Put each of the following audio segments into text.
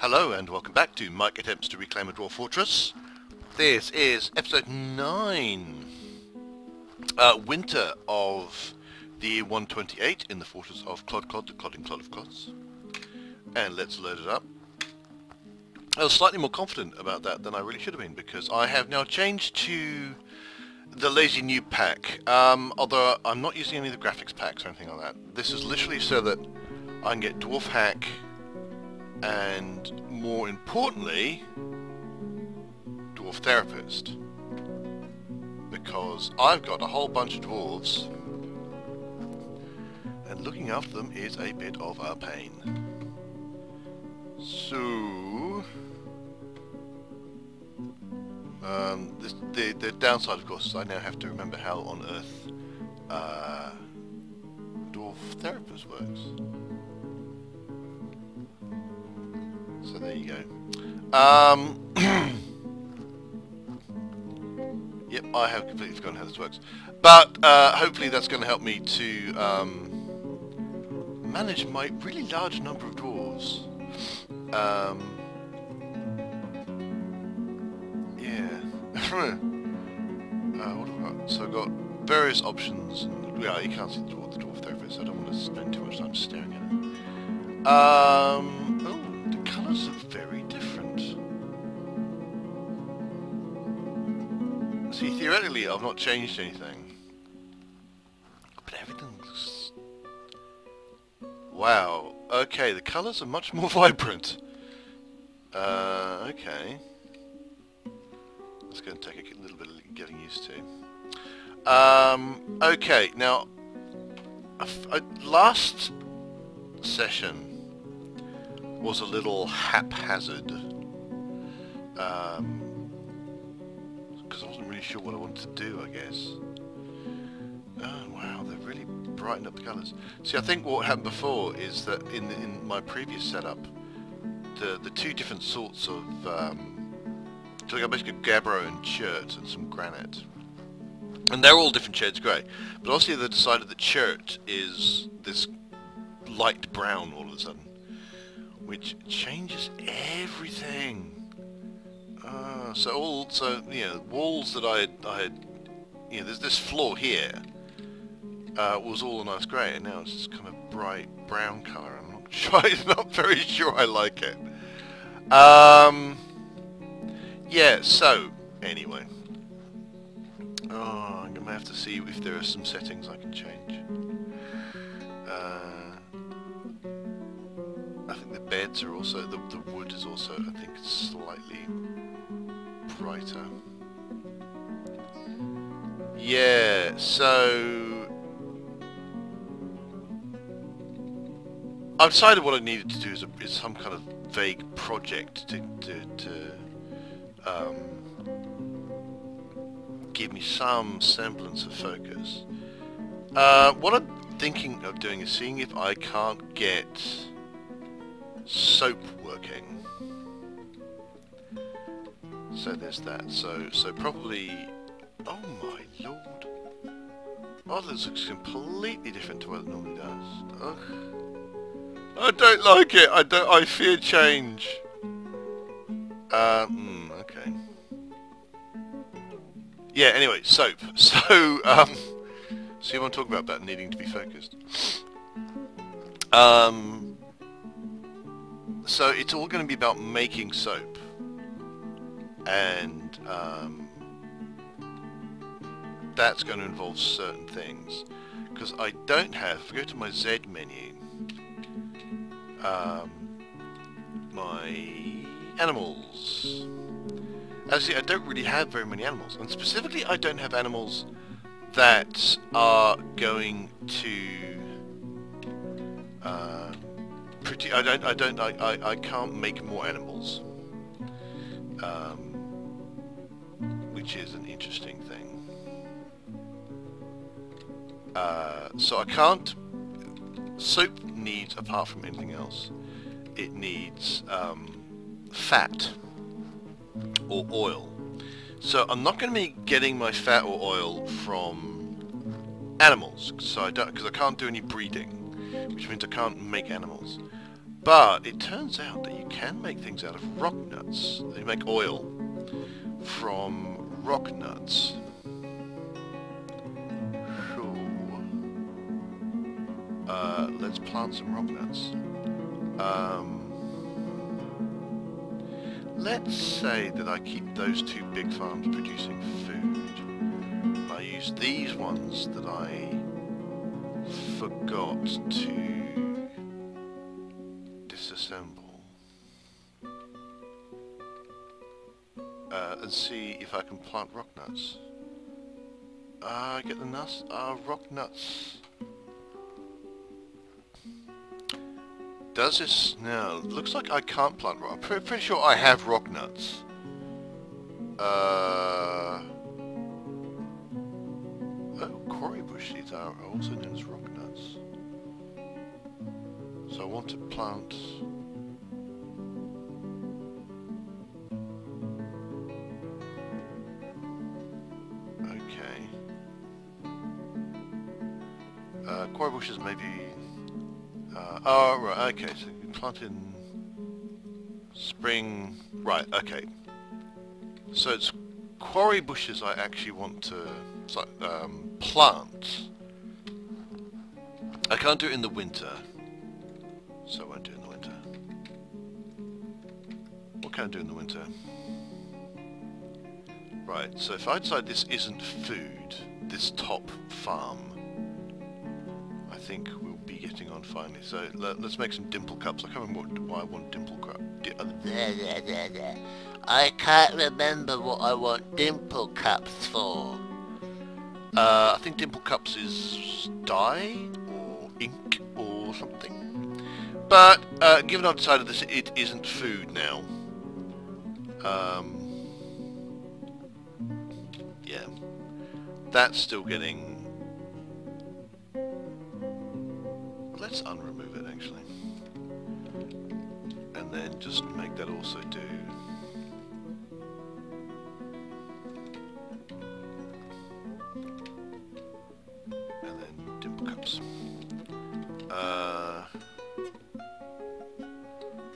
Hello and welcome back to Mike Attempts to Reclaim a Dwarf Fortress. This is episode 9, Winter of the year 128 in the Fortress of Clod-clodding, the Clodding Clod of Clods. And let's load it up. I was slightly more confident about that than I really should have been, because I have now changed to the Lazy New pack, although I'm not using any of the graphics packs or anything like that. This is literally so that I can get Dwarf Hack and, more importantly, Dwarf Therapist, because I've got a whole bunch of dwarves and looking after them is a bit of a pain. So the downside, of course, is I now have to remember how on earth Dwarf Therapist works. So there you go. Yep, I have completely forgotten how this works. But hopefully that's going to help me to manage my really large number of dwarves. Yeah. What have I got? So I've got various options. Yeah, you can't see the dwarf therapist, so I don't want to spend too much time staring at it. Oh, the colours are very different. See, theoretically, I've not changed anything, but everything looks... Wow. Okay, the colours are much more vibrant. Okay. That's going to take a little bit of getting used to. Okay, now, last session was a little haphazard, because I wasn't really sure what I wanted to do, I guess. Oh wow, they've really brightened up the colours. See, I think what happened before is that in my previous setup, the two different sorts of so I got basically gabbro and chert and some granite, and they're all different shades of grey. But obviously they decided that chert is this light brown all of a sudden, which changes everything. So you know, walls that I had, you know, there's this floor here was all a nice grey, and now it's just kind of bright brown colour. I'm not very sure I like it. Yeah. So anyway, I'm gonna have to see if there are some settings I can change. I think the beds are also, the wood is also, I think, slightly brighter. Yeah, so I've decided what I needed to do is some kind of vague project to give me some semblance of focus. What I'm thinking of doing is seeing if I can't get soap working. So there's that. So probably... Oh my lord. Oh, this looks completely different to what it normally does. Ugh. I don't like it. I fear change. Okay. Yeah, anyway, soap. So, see what I'm talking about needing to be focused. So it's all going to be about making soap, and that's going to involve certain things, because I don't have, if I go to my Z menu, my animals. Actually, I don't really have very many animals, and specifically I don't have animals that are going to I can't make more animals, which is an interesting thing. So I can't. Soap needs, apart from anything else, it needs fat or oil. So I'm not going to be getting my fat or oil from animals, so because I can't do any breeding, which means I can't make animals. But it turns out that you can make things out of rock nuts. You make oil from rock nuts. Let's plant some rock nuts. Let's say that I keep those two big farms producing food. I use these ones that I forgot to disassemble. And see if I can plant rock nuts. Get the nuts. Rock nuts. Does this now? Looks like I can't plant rock. I'm pretty sure I have rock nuts. Oh, quarry bush seeds are also known as rock nuts. So I want to plant. Okay. Quarry bushes maybe. Oh, right, okay, so you plant in spring, right, okay. So it's quarry bushes I actually want to plant. I can't do it in the winter, so I won't do it in the winter. What can I do in the winter? Right, so if I decide this isn't food, this top farm, I think we'll be getting on finally. So let's make some dimple cups. I can't remember why I want dimple cup. I can't remember what I want dimple cups for. I think dimple cups is dye or ink or something. But given I've decided this, it isn't food now. Yeah, that's still getting. Let's unremove it actually, and then just make that also do. And then dimple cups. Have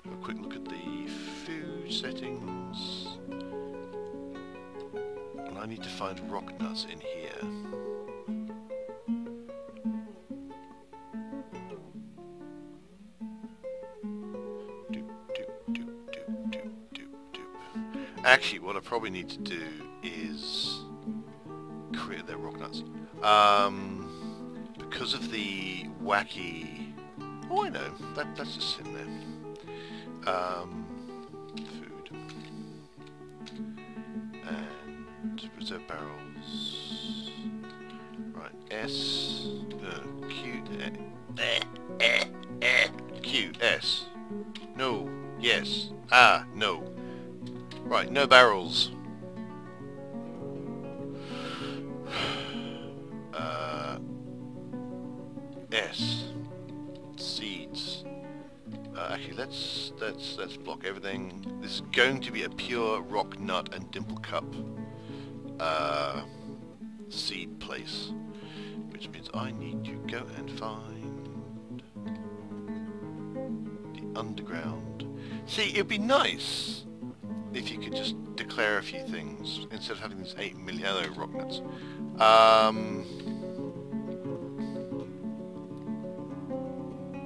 a quick look at the food settings. And I need to find rock nuts in here. Actually, what I probably need to do is create their rock nuts. Because of the wacky... Oh, I know. That's just in there. Food. And reserve barrels. Right, S... Q... Q, S. No. Yes. Ah, no. Right, no barrels. S. Seeds. Actually, let's block everything. This is going to be a pure rock nut and dimple cup seed place, which means I need to go and find the underground. See, it'd be nice if you could just declare a few things instead of having these 8 million rock nuts.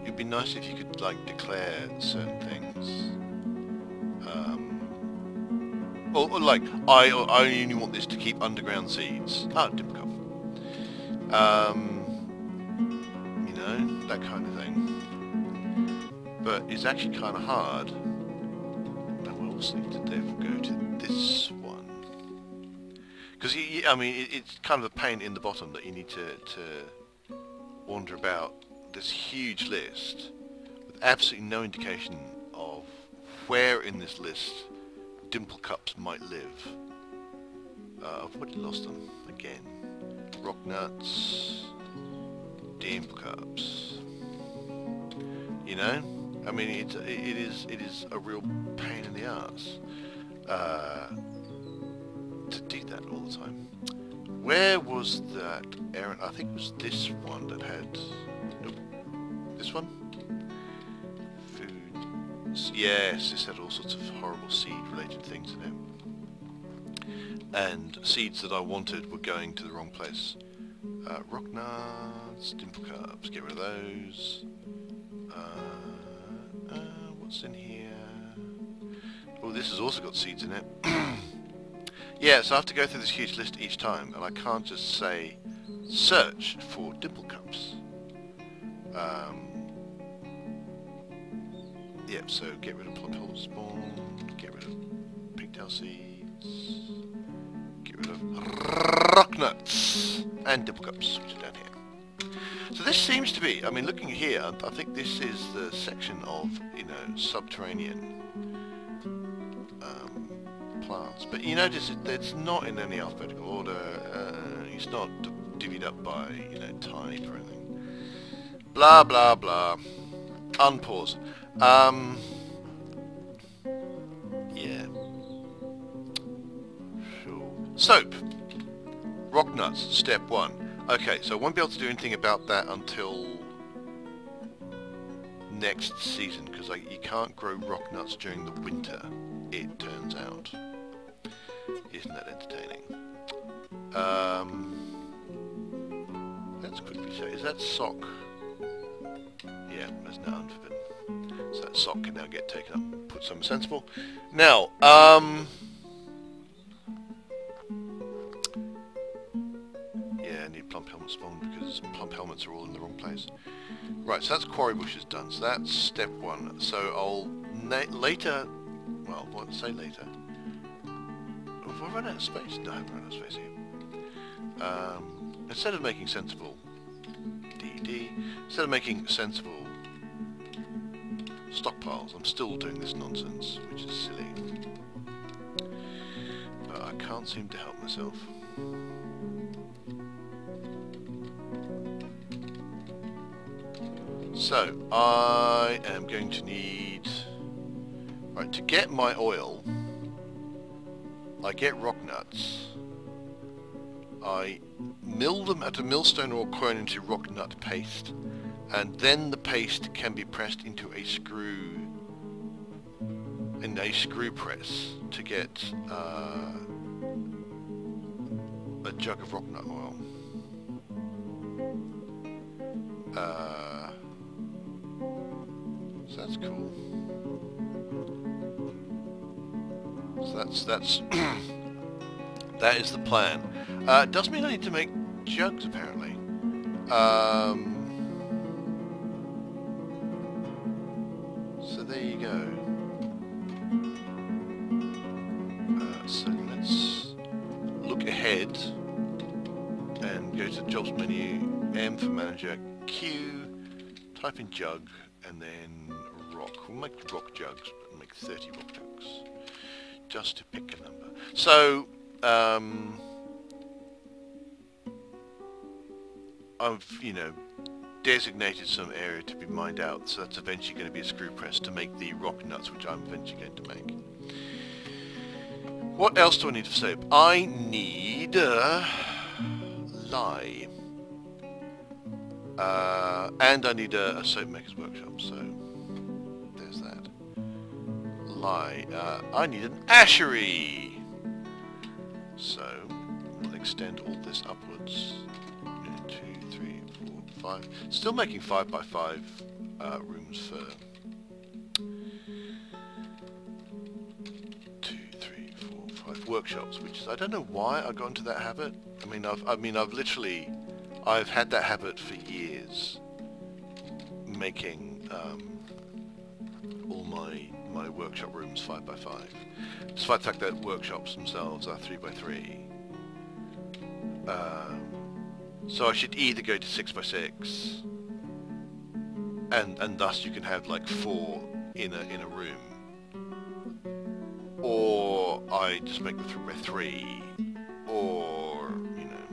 It'd be nice if you could like declare certain things. Or like I only want this to keep underground seeds. Ah, dimple cup. You know, that kind of thing. But it's actually kind of hard. Also need to therefore go to this one, because I mean it's kind of a pain in the bottom that you need to wander about this huge list with absolutely no indication of where in this list dimple cups might live. I've already lost them again. Rock nuts, dimple cups. You know. I mean, it is a real pain in the arse to do that all the time. Where was that errand? I think it was this one that had... Nope. This one? Food. Yes, this had all sorts of horrible seed-related things in it. And seeds that I wanted were going to the wrong place. Rock nuts, dimple cups, get rid of those. What's in here? Oh, this has also got seeds in it. Yeah, so I have to go through this huge list each time, and I can't just say, search for dimple cups. Yeah, so get rid of plum pellet spawn, get rid of pigtail seeds, get rid of rock nuts, and dimple cups, which are down here. So this seems to be, I mean, looking here, I think this is the section of, you know, subterranean plants. But you notice it's not in any alphabetical order, it's not divvied up by, you know, type or anything. Blah, blah, blah. Unpause. Yeah. Sure. Soap. Rock nuts, step 1. Okay, so I won't be able to do anything about that until next season, because you can't grow rock nuts during the winter, it turns out. Isn't that entertaining? Let's quickly show. Is that sock? Yeah, that's now unforbidden. So that sock can now get taken up. Put something sensible. Now, yeah, I need plump helmet spawn because plump helmets are all in the wrong place. Right, so that's quarry bushes done. So that's step 1. So I'll later. Well, what say later? Have I run out of space? No, I haven't run out of space here. Instead of making sensible instead of making sensible stockpiles, I'm still doing this nonsense, which is silly. But I can't seem to help myself. So, I am going to need... Right, to get my oil, I get rock nuts. I mill them at a millstone or quern into rock nut paste, and then the paste can be pressed into a screw press to get a jug of rock nut oil. So that's cool. So that's that is the plan. It does mean I need to make jugs, apparently. So there you go. So let's look ahead and go to the jobs menu, M for manager, Q, type in jug, and then rock. We'll make rock jugs, and make 30 rock jugs, just to pick a number. So, I've, you know, designated some area to be mined out, so that's eventually going to be a screw press to make the rock nuts, which I'm eventually going to make. What else do I need for soap? I need lye. And I need a soap maker's workshop, so there's that. Lye. I need an ashery. So we'll extend all this upwards. 1, 2, 3, 4, 5. Still making 5 by 5 rooms for 2, 3, 4, 5 workshops, which is, I don't know why I got into that habit. I've had that habit for years, making all my workshop rooms 5 by 5, despite the fact that workshops themselves are 3 by 3. So I should either go to 6 by 6, and thus you can have like 4 in a room, or I just make them 3 by 3, or you know,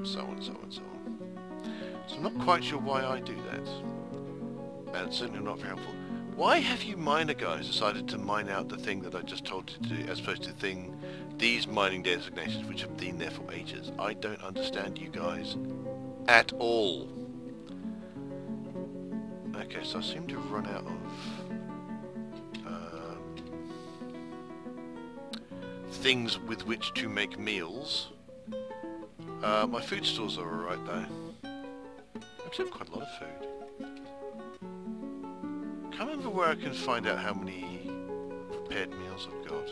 so on, so on, so on. So I'm not quite sure why I do that, and it's certainly not very helpful. Why have you miner guys decided to mine out the thing that I just told you to do, as opposed to these mining designations which have been there for ages? I don't understand you guys at all. Okay, so I seem to have run out of things with which to make meals. My food stores are alright though. I actually have quite a lot of food. Can't remember where I can find out how many prepared meals I've got.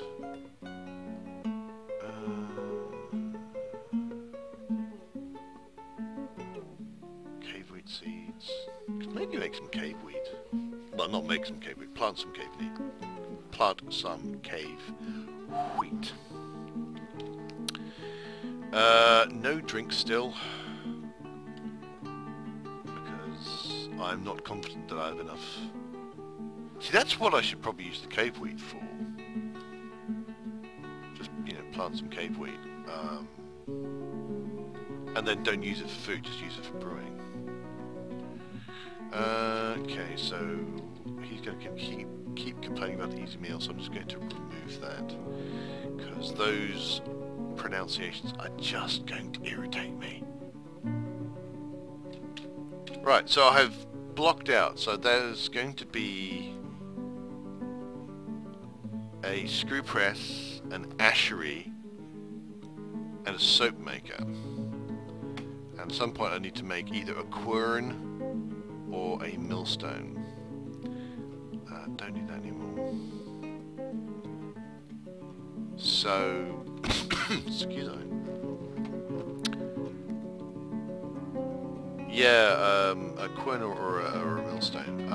Cave wheat seeds. Could maybe make some cave wheat. Well, not make some cave wheat. Plant some cave wheat. Plant some cave wheat. No drink still. Because I'm not confident that I have enough. See, that's what I should probably use the cave wheat for. Just, you know, plant some cave wheat. And then don't use it for food, just use it for brewing. Okay, so he's going to keep complaining about the easy meal, so I'm just going to remove that. Because those pronunciations are just going to irritate me. Right, so I have blocked out, so there's going to be a screw press, an ashery, and a soap maker. And at some point I need to make either a quern or a millstone. Don't need that anymore. So, excuse me. Yeah, a quern or a millstone.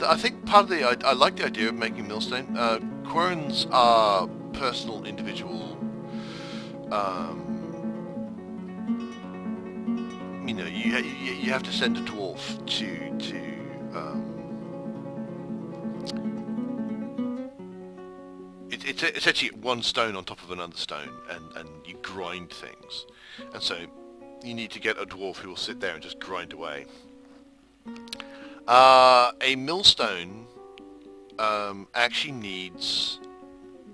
I think part of the I like the idea of making millstone. Querns are personal, individual. You know, you have to send a dwarf to it's essentially one stone on top of another stone, and you grind things, and so you need to get a dwarf who will sit there and just grind away. A millstone actually needs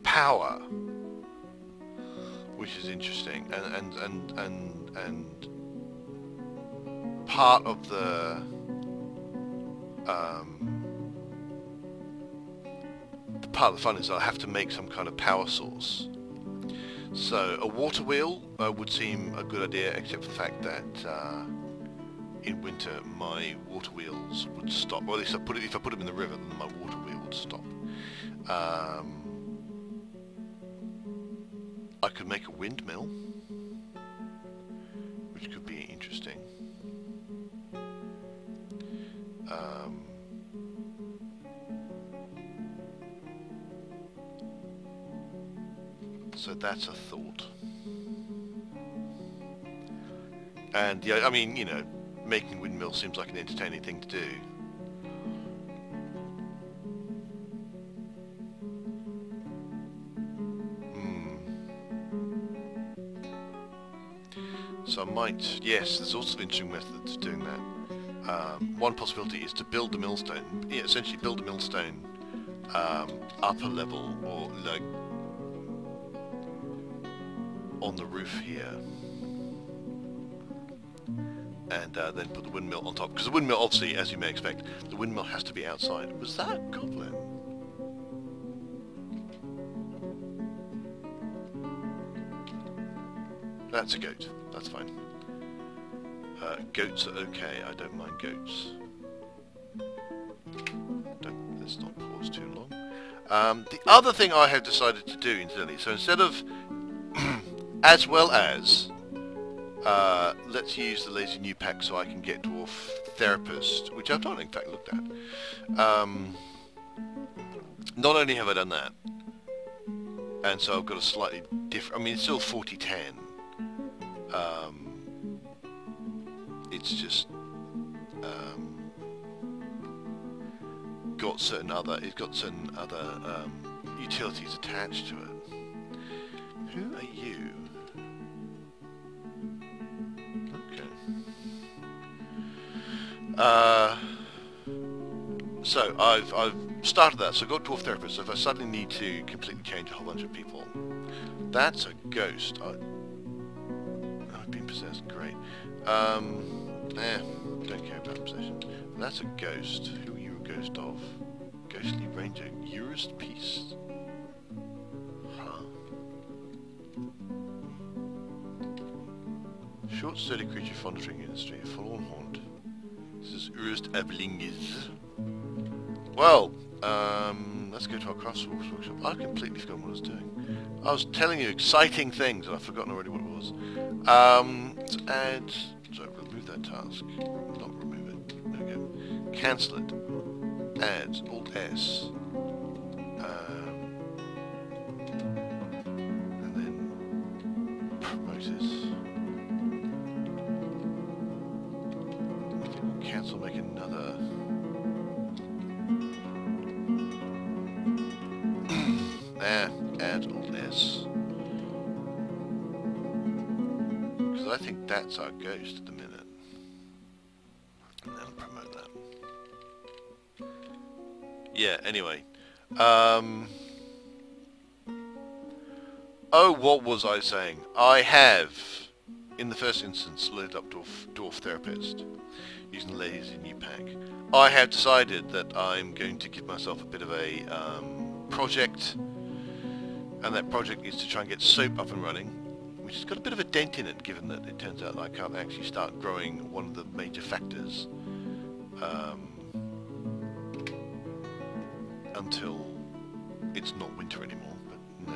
power, which is interesting, and part of the part of the fun is I have to make some kind of power source. So a water wheel would seem a good idea, except for the fact that in winter my water wheels would stop. Or at least if I put them in the river, then my water wheel would stop. I could make a windmill, which could be interesting. So that's a thought. And yeah, I mean, you know, making windmills seems like an entertaining thing to do. So I might, yes, there's also interesting methods of doing that. One possibility is to build the millstone, essentially build a millstone upper level, or like on the roof here, and then put the windmill on top, because the windmill, obviously, as you may expect, the windmill has to be outside. Was that a goblin? That's a goat. That's fine. Goats are okay. I don't mind goats. Let's not pause too long. The other thing I have decided to do, incidentally, so instead of as well as let's use the lazy new pack so I can get Dwarf Therapist, which I've not in fact looked at. Not only have I done that, and so I've got a slightly different, I mean, it's still 40-10. It's just got certain other utilities attached to it. Who are you? Okay. So I've started that. So I've got Dwarf Therapist. So if I suddenly need to completely change a whole bunch of people, that's a ghost. I've been possessed. Great. Don't care about possession. That's a ghost. Who are you a ghost of? Ghostly Ranger. Urist Peace. Huh. Short, sturdy creature fond of drinking industry, a forlorn haunt. This is Urst Ablinges. Well, let's go to our craftsworks workshop. I completely forgot what I was doing. I was telling you exciting things and I've forgotten already what it was. Let's add... So remove that task. Not remove it. There we go. Cancel it. Add. Alt-S. And then promoters. Cancel, make another. There, add Alt-S. Because I think that's our ghost at the minute. And then promote that. Yeah, anyway. Oh, what was I saying? I have, in the first instance, loaded up Dwarf Therapist, using the lazy new pack. I have decided that I'm going to give myself a bit of a project, and that project is to try and get soap up and running, which has got a bit of a dent in it, given that it turns out I can't actually start growing one of the major factors until it's not winter anymore, but no.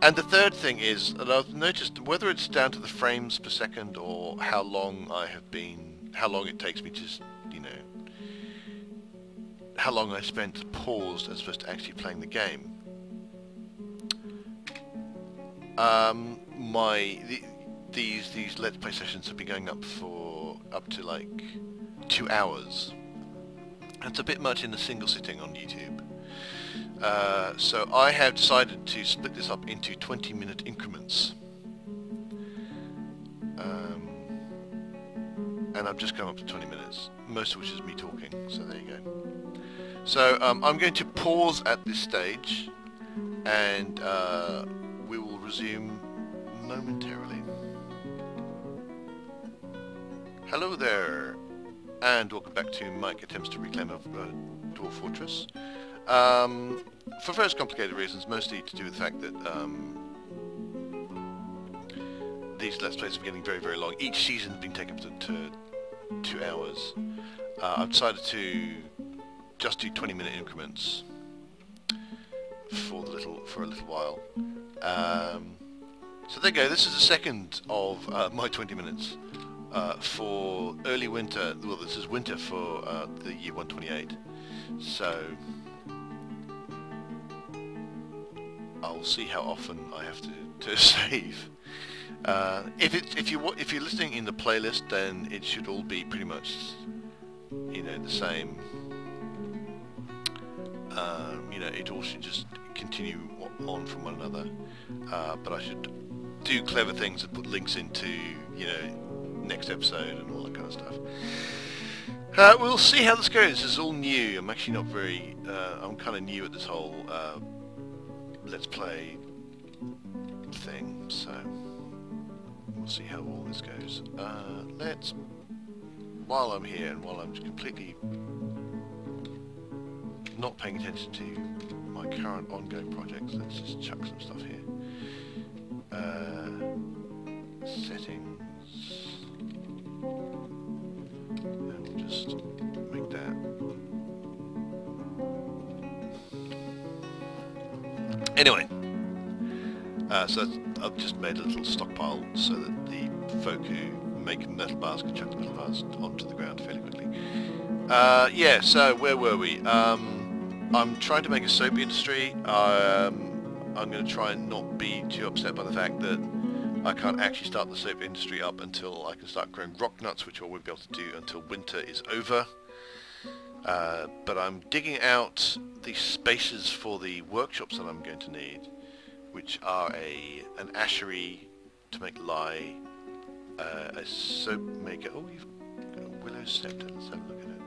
And the third thing is that I've noticed, whether it's down to the frames per second or how long it takes me to, you know, how long I spent paused as opposed to actually playing the game. These Let's Play sessions have been going up to like 2 hours. That's a bit much in a single sitting on YouTube. So I have decided to split this up into 20-minute increments. And I've just come up to 20 minutes, most of which is me talking, so there you go. So I'm going to pause at this stage, and we will resume momentarily. Hello there, and welcome back to Mike Attempts to Reclaim a Dwarf Fortress. For various complicated reasons, mostly to do with the fact that these Let's Plays are getting very, very long. Each season has been taken up to 2 hours. I've decided to just do 20-minute increments for a little while. So there you go. This is the second of my 20 minutes for early winter. Well, this is winter for the year 128. So I'll see how often I have to save. If you're listening in the playlist, then it should all be pretty much, you know, the same. You know, it all should just continue on from one another. But I should do clever things and put links into, you know, next episode and all that kind of stuff. We'll see how this goes. This is all new. I'm actually not very. I'm kind of new at this whole Let's Play thing, so we'll see how all this goes. While I'm here and while I'm completely not paying attention to my current ongoing projects, let's just chuck some stuff here. Settings, and we'll just make that. Anyway, so I've just made a little stockpile so that the folk who make metal bars can chuck the metal bars onto the ground fairly quickly. Yeah, so where were we? I'm trying to make a soap industry. I'm going to try and not be too upset by the fact that I can't actually start the soap industry up until I can start growing rock nuts, which I won't be able to do until winter is over. But I'm digging out the spaces for the workshops that I'm going to need, which are an ashery to make lye, a soap maker. Oh, you've got a willow scepter. Let's have a look at it.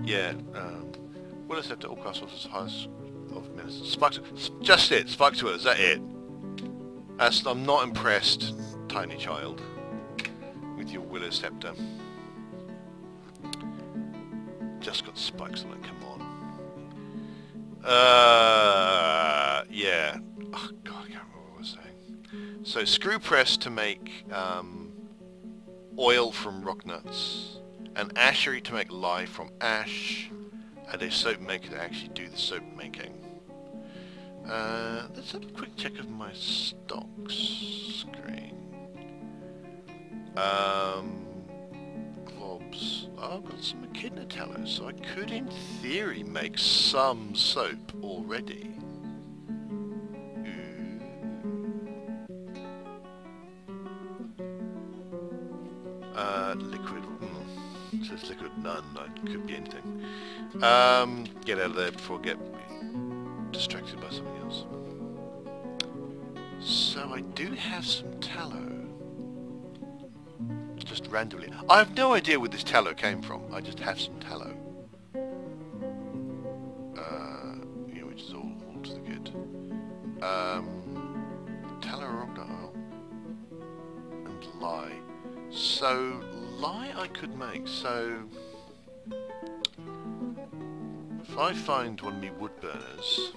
Yeah, willow scepter, all class officers, highest of ministers. Spikes, just it. Spikes to it. Is that it? I'm not impressed, tiny child, with your willow scepter. Just got spikes on it. Come Yeah. Oh, God, I can't remember what I was saying. So screw press to make oil from rock nuts, an ashery to make lye from ash, and a soap maker to actually do the soap making. Let's have a quick check of my stocks screen. Globs. Oh, I've got some echidna tallow, so I could in theory make some soap already. Liquid. It says liquid none. It could be anything. Get out of there before I get distracted by something else. So I do have some tallow. Just randomly. I have no idea where this tallow came from. I just have some tallow. Yeah, which is all to the good. Tallow, rock oil, and lye. So lye I could make. So if I find one of me wood burners,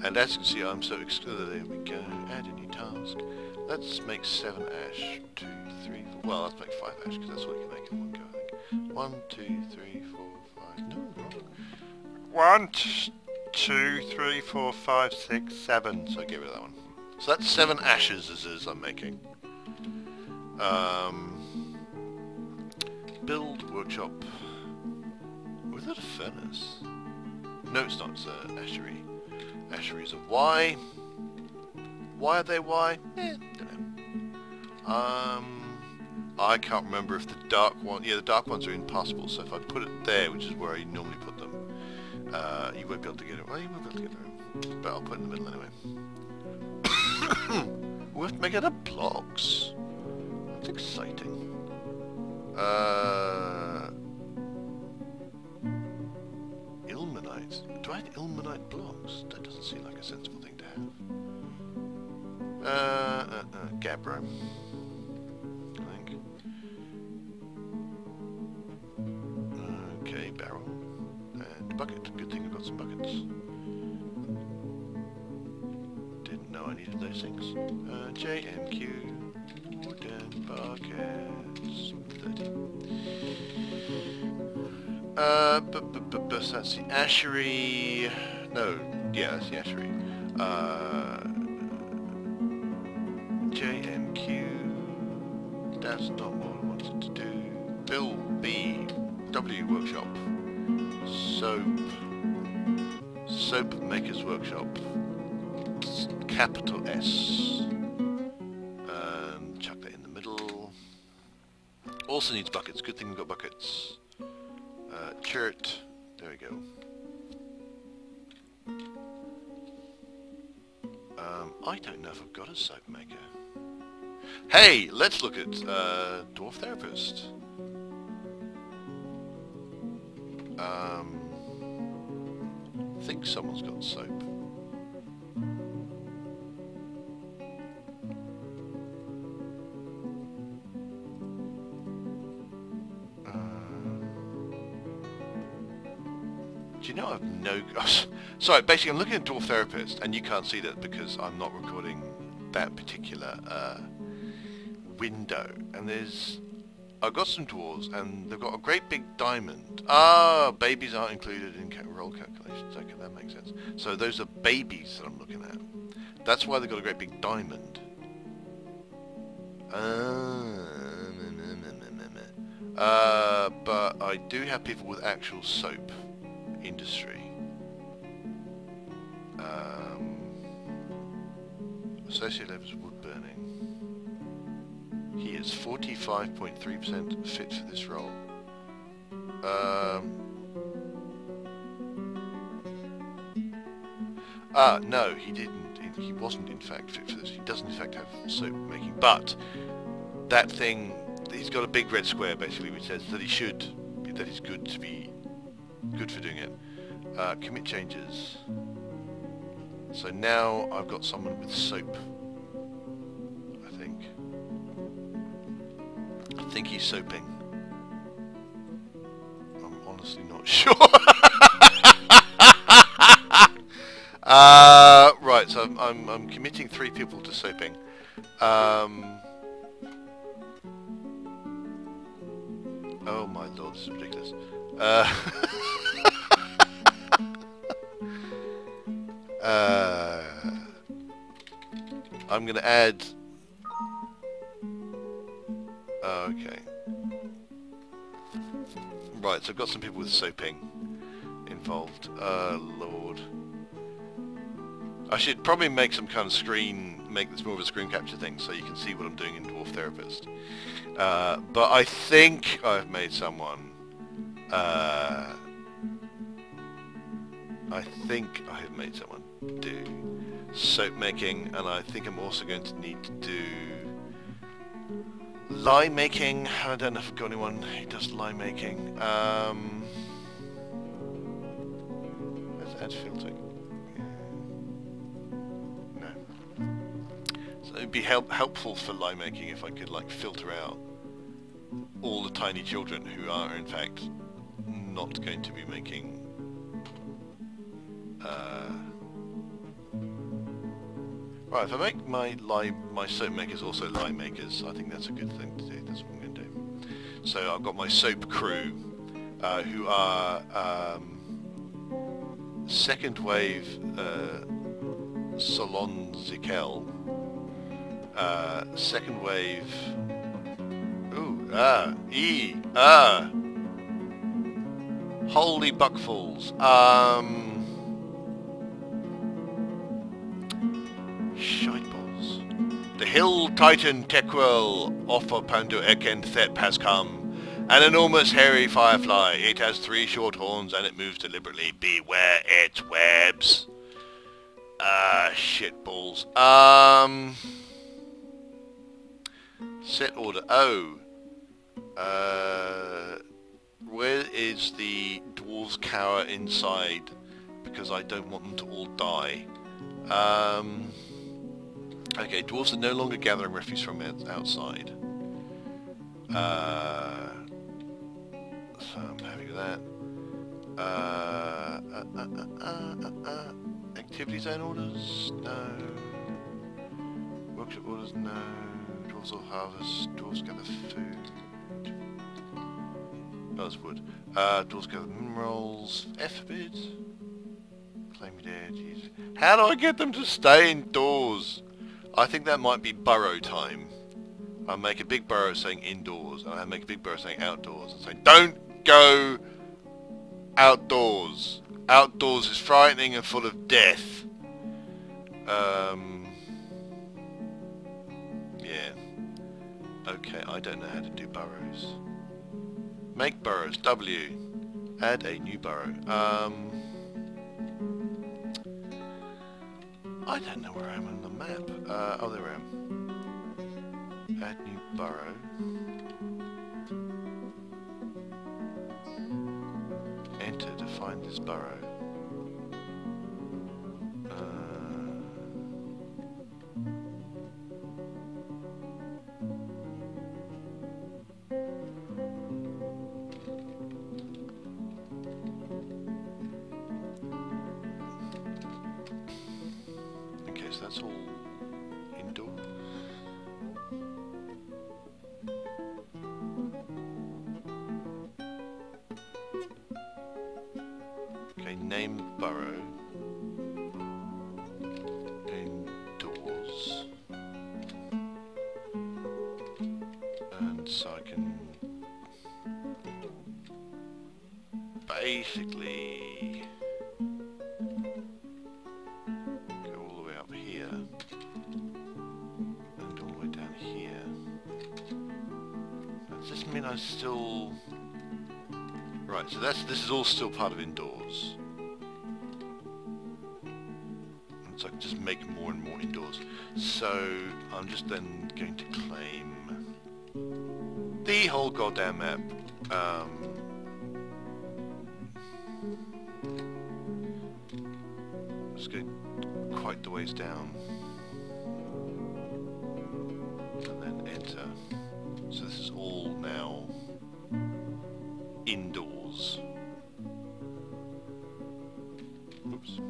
and as you can see, I'm so excluded. There we go. Add a new task. Let's make 7 ash. 2, 3, 4. Well, let's make 5 ash because that's what you can make in one go, I think. 1, 2, 3, 4, 5. No, wrong. 1, 2, 3, 4, 5, 6, 7. So get rid of that one. So that's 7 ashes as I'm making. Build workshop. Was that a furnace? No, it's not. It's an ashery. Asheries of why? Why are they why? Don't know. I can't remember if the dark one. Yeah, the dark ones are impassable. So if I put it there, which is where I normally put them, you won't be able to get it. Well, you won't be able to get it. But I'll put it in the middle anyway. We have to make it up blocks. That's exciting. Ilmenite. Do I have ilmenite blocks? That doesn't seem like a sensible thing to have. Gabbro. I think. Okay, barrel. And bucket. Good thing I've got some buckets. Didn't know I needed those things. JMQ. Wooden buckets. 30. That's the ashery. No, yeah, that's the ashery. JMQ. That's not what I wanted to do. Bill B. W workshop. Soap makers workshop. Capital S. Chuck that in the middle. Also needs buckets. Good thing we've got buckets. Chert. There we go. I don't know if I've got a soap maker. Hey, let's look at Dwarf Therapist. I think someone's got soap. Do you know I've no... Sorry, basically I'm looking at Dwarf Therapist and you can't see that because I'm not recording that particular window. And there's... I've got some dwarves and they've got a great big diamond. Ah, babies aren't included in roll calculations. Okay, that makes sense. So those are babies that I'm looking at. That's why they've got a great big diamond. But I do have people with actual soap industry. Associate levels of wood burning. He is 45.3% fit for this role. No, he didn't. He wasn't in fact fit for this. He doesn't in fact have soap making. But that thing, he's got a big red square basically, which says that he's good to be good for doing it. Commit changes. So now I've got someone with soap. I think he's soaping. I'm honestly not sure. I'm committing 3 people to soaping. Oh my lord, this is ridiculous. I'm gonna add... okay. Right, so I've got some people with soaping involved. Lord. I should probably make some kind of screen, make this more of a screen capture thing so you can see what I'm doing in Dwarf Therapist. But I think I've made someone. I think I have made someone do soap making, and I think I'm also going to need to do lye making. I don't know if I've got anyone who does lye making. Let's add filtering. No. So it'd be helpful for lye making if I could like filter out all the tiny children who are in fact not going to be making right, if I make my soap makers also lye makers, I think that's a good thing to do. That's what I'm going to do. So I've got my soap crew, who are second wave Salon Zikel, second wave holy buckfuls. Shiteballs. The Hill Titan Tequil Offer Pando Eken Thep has come. An enormous hairy firefly. It has 3 short horns and it moves deliberately. Beware its webs. Shitballs. Set order. Oh. Where is the dwarves' cower inside? Because I don't want them to all die. Okay, dwarves are no longer gathering refuse from outside. So I'm happy with that. Activity zone orders? No. Workshop orders? No. Dwarves will harvest. Dwarves gather food. Oh, that's wood. Dwarves gather minerals. F forbid. Claim dead. Jeez. How do I get them to stay indoors? I think that might be burrow time. I'll make a big burrow saying indoors, and I'll make a big burrow saying outdoors, and say, don't go outdoors. Outdoors is frightening and full of death. Yeah. Okay, I don't know how to do burrows. Make burrows. W. Add a new burrow. I don't know where I am on the map. Oh, there I am. Add new burrow. Enter to find this burrow. Okay, so that's all indoor. Okay, name burrow. Indoors. And so I can basically go all the way up here and all the way down here. Does this mean I still... Right, so this is all still part of indoors. And so I can just make more and more indoors. So I'm just then going to claim the whole goddamn map. Let's go quite the ways down. And then enter. So this is all now indoors. Oops.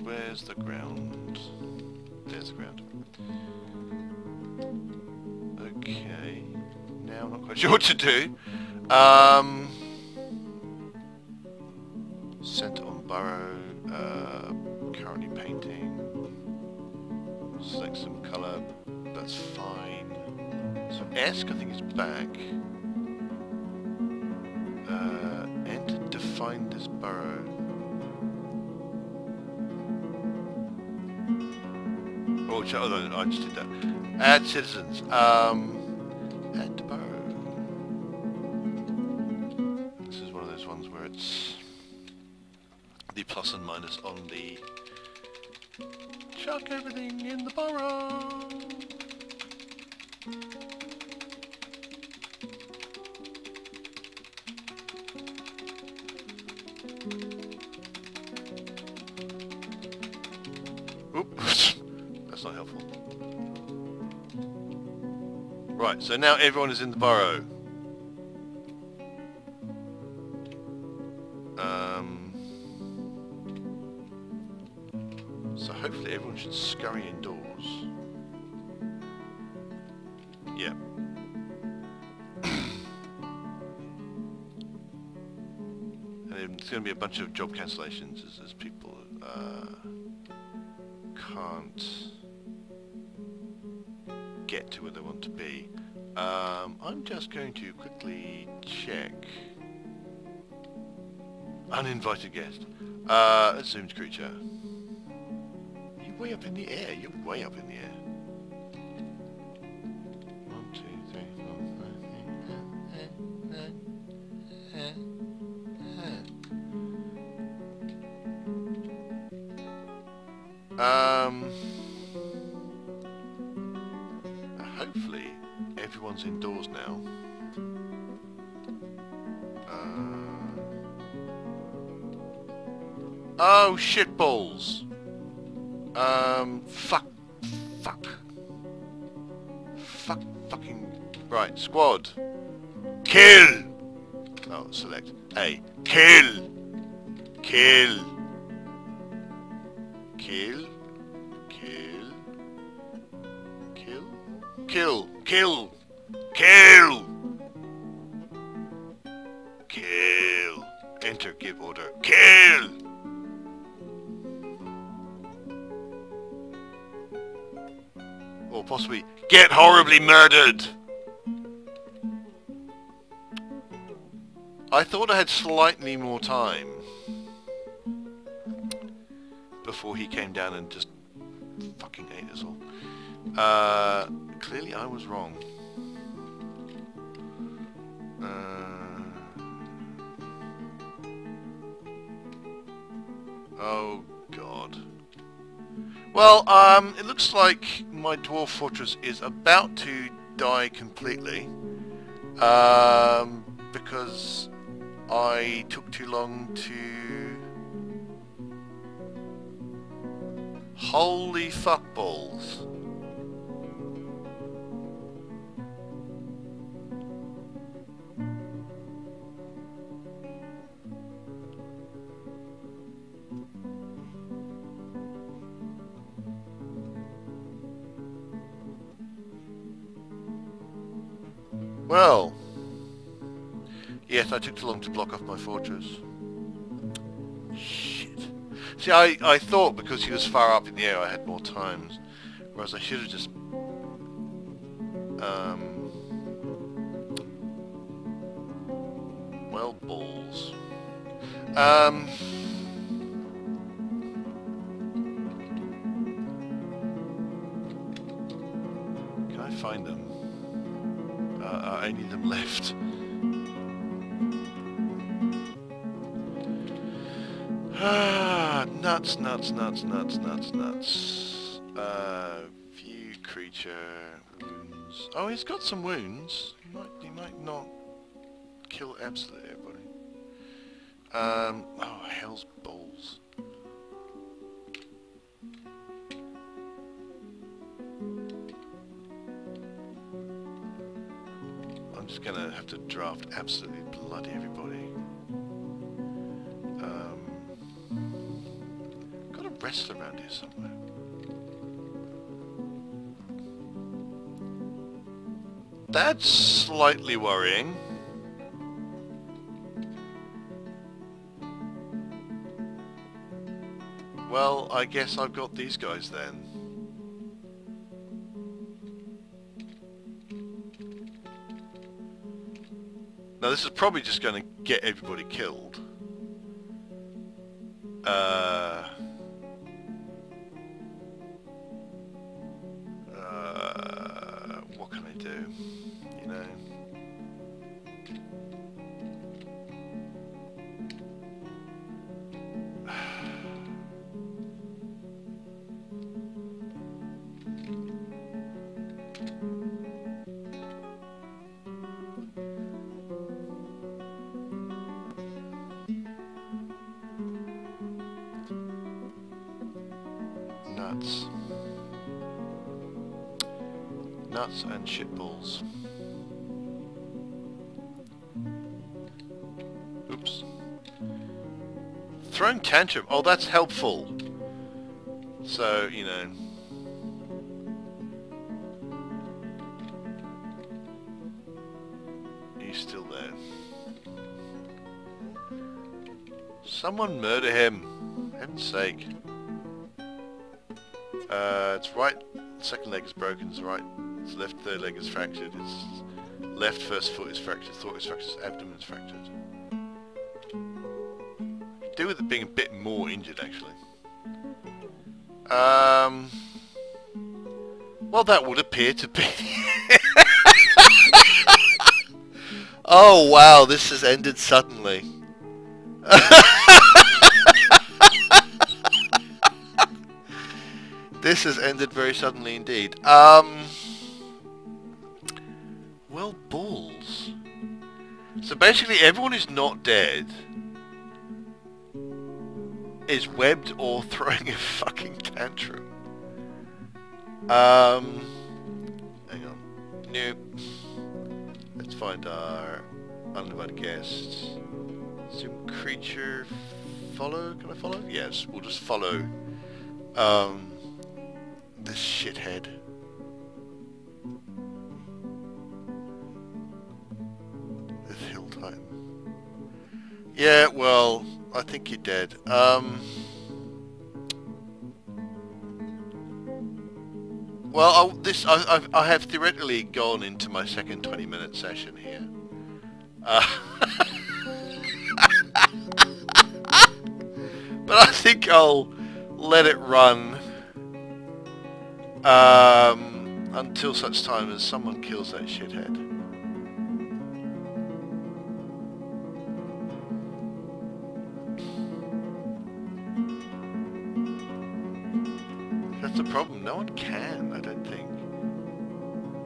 Where's the ground? There's the ground. Okay. Now I'm not quite sure what to do. Center on burrow. Currently painting. Select some colour. That's fine. So Esk, I think, is back. Enter to find this burrow. Oh, no, I just did that. Add citizens. Add to burrow. This is one of those ones where it's the plus and minus on the chuck everything in the burrow. Oops, that's not helpful. Right, so now everyone is in the burrow. So hopefully everyone should scurry indoors. Yeah. And there's going to be a bunch of job cancellations as people can't get to where they want to be. I'm just going to quickly check. Uninvited guest. Assumed creature. You're way up in the air. You're way up in the air. 1, 2, 3, 4, 5. Hopefully everyone's indoors now. Oh shitballs! Fucking right. Squad, kill. Oh, select A. Kill. Kill. Kill. Kill. Kill. Kill. Kill. Kill. Kill. Enter. Give order. Kill. Or possibly get horribly murdered. I thought I had slightly more time before he came down and just fucking ate us all. Clearly I was wrong. Oh God. Well, it looks like my dwarf fortress is about to die completely, because I took too long to... Holy fuckballs. Well, yes, I took too long to block off my fortress. Shit. See, I thought because he was far up in the air I had more time, whereas I should have just... well, balls. Can I find them? Are any of them left? Nuts. View creature, wounds. Oh, he's got some wounds. He might not kill absolutely everybody. Oh, hell's balls. I'm just gonna have to draft absolutely bloody everybody. Got a wrestler around here somewhere. That's slightly worrying. Well, I guess I've got these guys then. Now this is probably just going to get everybody killed. What can I do? You know. Nuts. Nuts and shitballs. Oops. Throwing tantrum. Oh, that's helpful. So, you know. He's still there. Someone murder him. For heaven's sake. It's right, second leg is broken, it's right, its left third leg is fractured, its left first foot is fractured, thought is fractured, its abdomen is fractured. Could do with it being a bit more injured actually. Well, that would appear to be... Oh wow, this has ended suddenly. This has ended very suddenly indeed. Well, balls. So basically everyone who's not dead is webbed or throwing a fucking tantrum. Hang on. Nope. Let's find our uninvited guests. Zoom creature follow. Can I follow? Yes, we'll just follow this shithead. This hill titan. Yeah, well, I think you're dead. Well, I have theoretically gone into my second 20-minute session here. But I think I'll let it run until such time as someone kills that shithead. That's the problem, no one can, I don't think.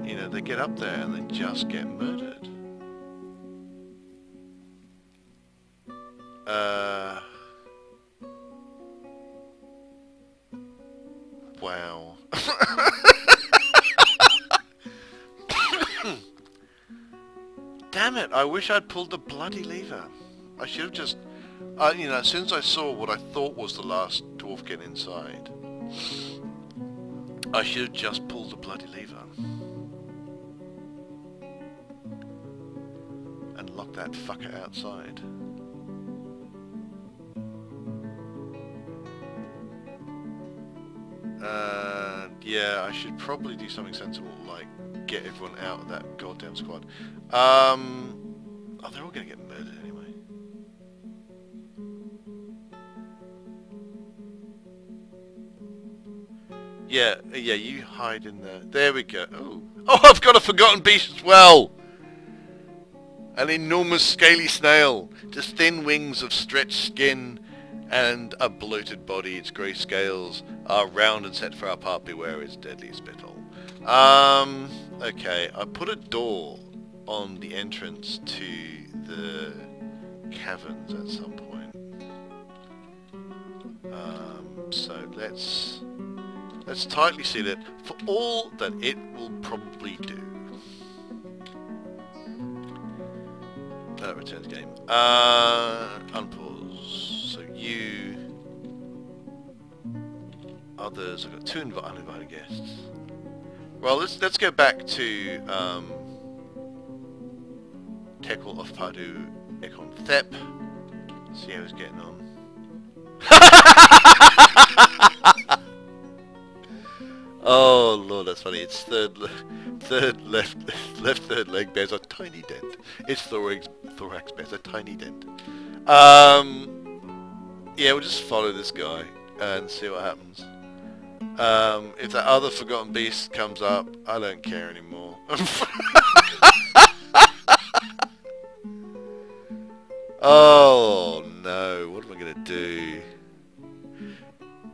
You know, they get up there and they just get murdered. Wow. Damn it, I wish I'd pulled the bloody lever. I should have just... you know, as soon as I saw what I thought was the last dwarf get inside, I should have just pulled the bloody lever. And locked that fucker outside. Yeah, I should probably do something sensible, like get everyone out of that goddamn squad. Oh, they're all gonna get murdered anyway. Yeah, you hide in there. There we go. Oh, I've got a forgotten beast as well! An enormous scaly snail, just thin wings of stretched skin and a bloated body. Its grey scales are round and set far apart. Beware its deadly spittle. Okay, I put a door on the entrance to the caverns at some point. So let's tightly seal it for all that it will probably do. Return to game. Unpause. So you others. I've got 2 uninvited guests. Well, let's go back to Tekel of Padu Ekon Thep. See how he's getting on. Oh lord, that's funny. Its third left third leg bears a tiny dent. Its thorax bears a tiny dent. Yeah, we'll just follow this guy and see what happens. If that other forgotten beast comes up, I don't care anymore. Oh no, what am I gonna do?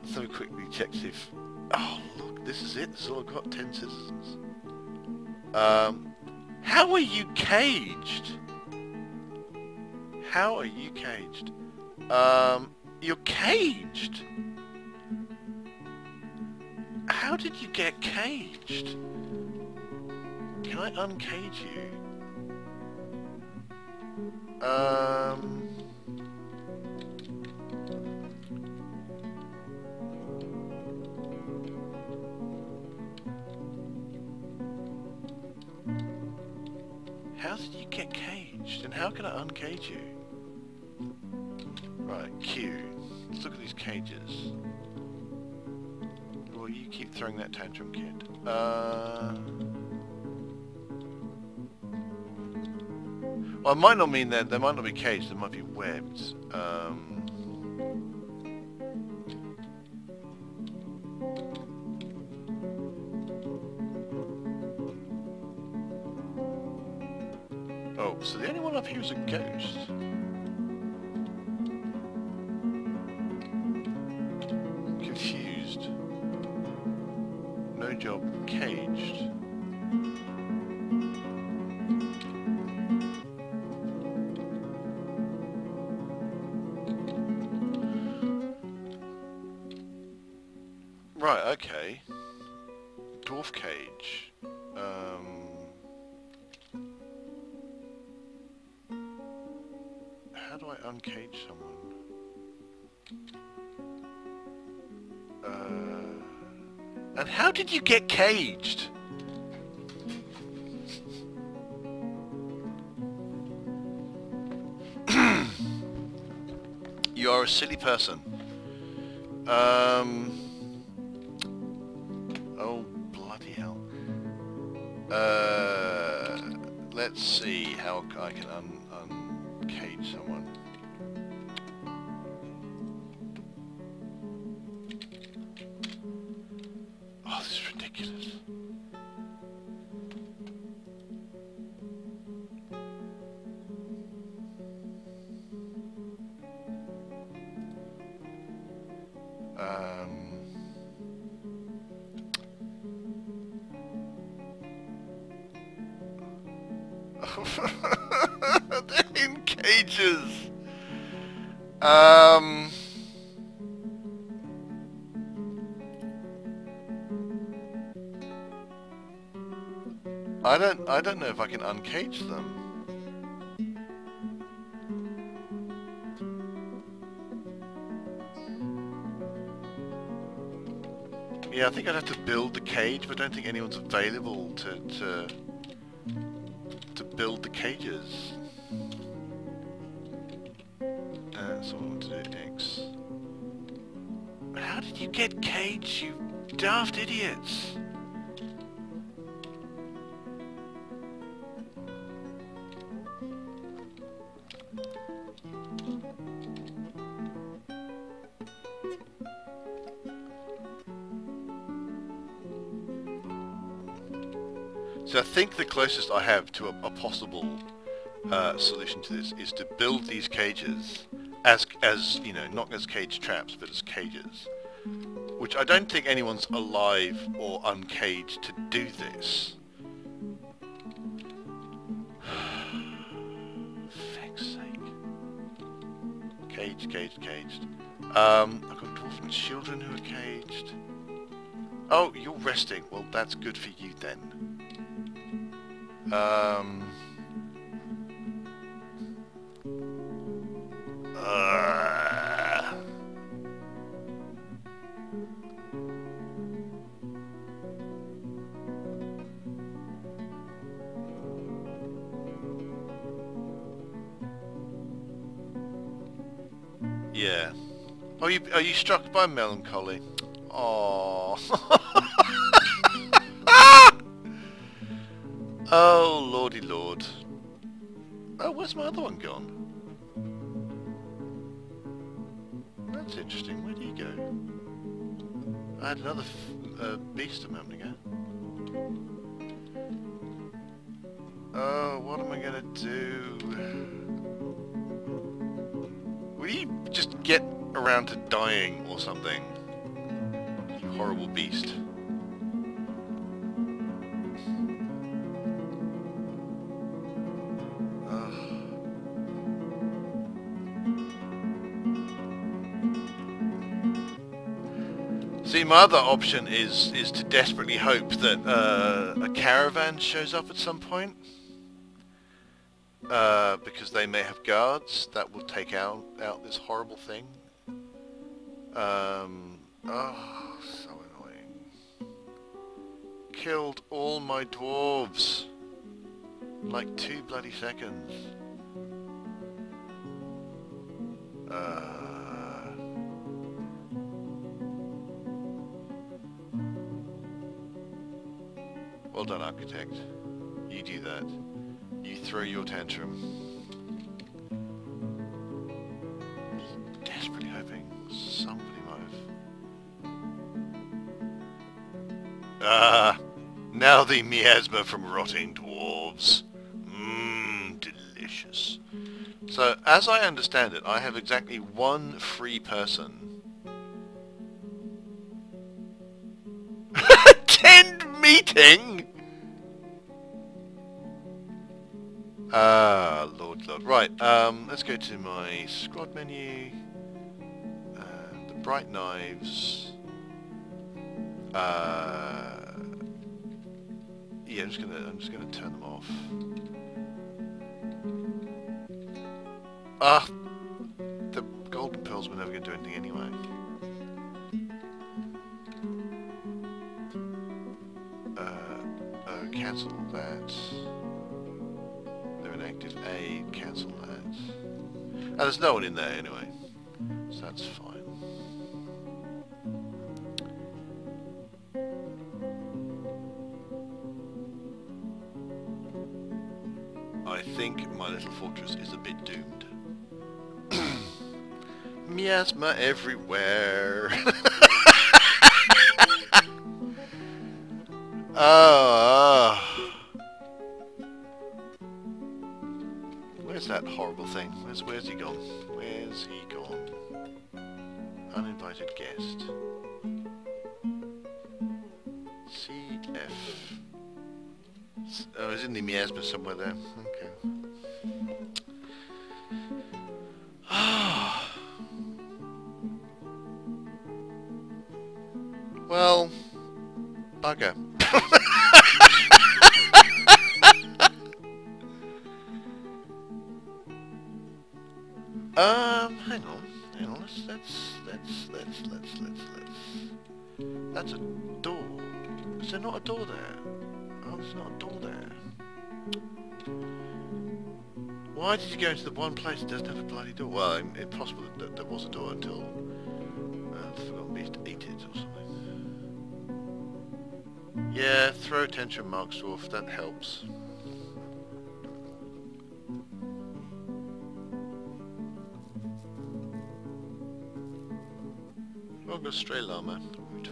Let's have a quickly check see if... Oh look, this is it, this is all I've got, 10 citizens. How are you caged? How are you caged? You're caged! How did you get caged? Can I uncage you? How did you get caged? And how can I uncage you? Right, Q. Let's look at these cages. Well, you keep throwing that tantrum, kid. Well, it might not mean that they might not be caged, they might be webbed. Oh, so the only one up here is a ghost. Confused. No job caged. Right, okay. Dwarf cage. How do I uncage someone? And how did you get caged? You are a silly person. Oh, bloody hell. Let's see how I can uncage someone. Oh, this is ridiculous. They're in cages. I don't know if I can uncage them. Yeah, I think I'd have to build the cage, but I don't think anyone's available to build the cages. That's what I want to do. X. How did you get caged, you daft idiots? So I think the closest I have to a possible solution to this is to build these cages as you know, not as cage traps, but as cages. Which I don't think anyone's alive or uncaged to do this. For feck's sake. Caged, caged, caged. I've got dwarf children who are caged. Oh, you're resting. Well, that's good for you then. Yeah. Are you struck by melancholy? Oh. Oh, lordy lord. Oh, where's my other one gone? That's interesting. Where do you go? I had another beast a moment ago. Oh, what am I gonna do? Will you just get around to dying or something? You horrible beast. See, my other option is to desperately hope that a caravan shows up at some point. Because they may have guards that will take out this horrible thing. Oh, so annoying. Killed all my dwarves. In like 2 bloody seconds. Well done, architect. You do that. You throw your tantrum. Desperately hoping somebody might have... now the miasma from rotting dwarves. Mmm, delicious. So, as I understand it, I have exactly one free person. Attend meeting? Lord. Right, let's go to my squad menu. The bright knives. Yeah, I'm just gonna turn them off. The golden pearls were never gonna do anything anyway. Cancel that. They're inactive. Cancel that. And there's no one in there anyway, so that's fine. I think my little fortress is a bit doomed. Miasma everywhere. Where's that horrible thing? Where's he gone? Where's he gone? Uninvited guest. CF. Oh, it's in the miasma somewhere there. Okay. Well, bugger. Hang on. That's a door. Is there not a door there? Oh, there's not a door there. Why did you go into the one place that doesn't have a bloody door? Well, it's possible that there was a door until the Forgotten Beast ate it or something. Yeah, throw tantrum marks off. That helps. Oh, got a stray llama. Rude.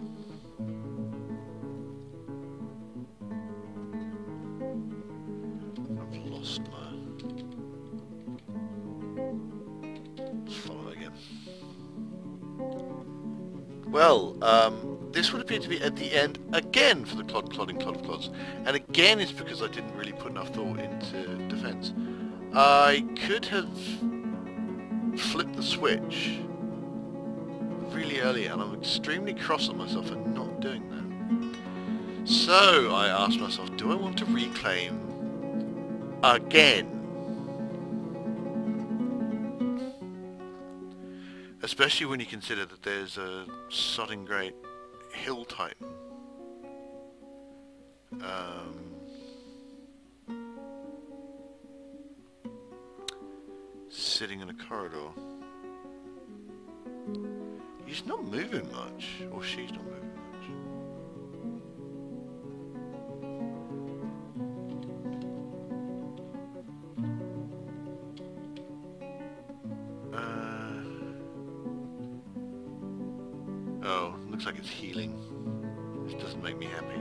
I've lost my... Let's follow again. Well, this would appear to be at the end again for the Clod-clodding Clod of Clods. And again it's because I didn't really put enough thought into defense. I could have flipped the switch really early, and I'm extremely cross on myself for not doing that. So I asked myself, do I want to reclaim again? Especially when you consider that there's a sodding great hill titan. Sitting in a corridor. He's not moving much, or she's not moving much. Oh, looks like it's healing. This doesn't make me happy.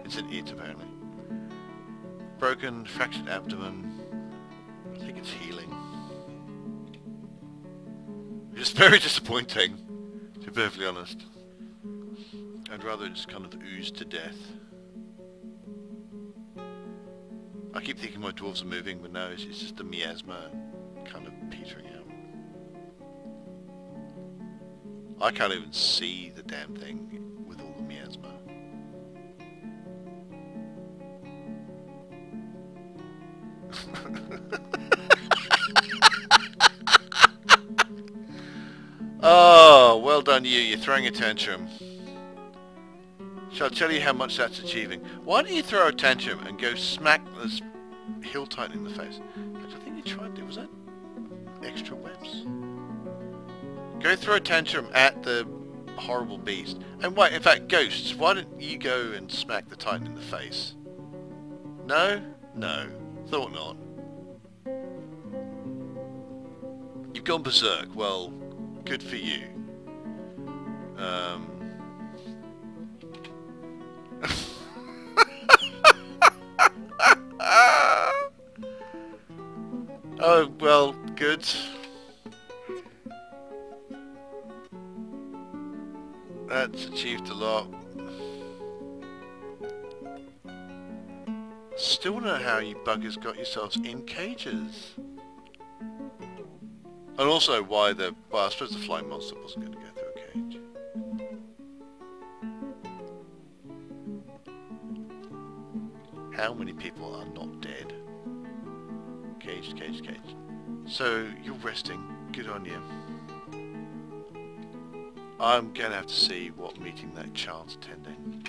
It's an it, apparently. Broken, fractured abdomen. I think it's healing. It's very disappointing, to be perfectly honest. I'd rather it just kind of ooze to death. I keep thinking my dwarves are moving, but no, it's just the miasma kind of petering out. I can't even see the damn thing with all the miasma. Oh, well done you, you're throwing a tantrum. Shall I tell you how much that's achieving? Why don't you throw a tantrum and go smack this hill titan in the face? I think you tried to, was that extra webs? Go throw a tantrum at the horrible beast. And wait, in fact, ghosts, why don't you go and smack the titan in the face? No? No. Thought not. You've gone berserk. Well, good for you. Oh, well, good. That's achieved a lot. Still don't know how you buggers got yourselves in cages. And also why the... well, I suppose the flying monster wasn't going to go through a cage. How many people are not dead? Caged, caged, caged. So, you're resting. Good on you. I'm going to have to see what meeting that child's attending.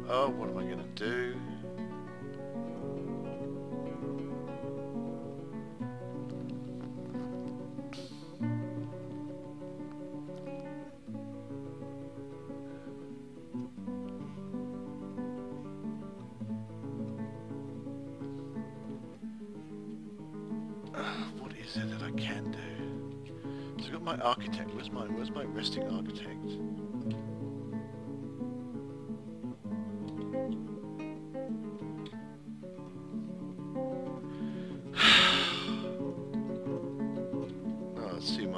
Oh, what am I going to do? What is it that I can do? So I've got my architect. Where's my resting architect?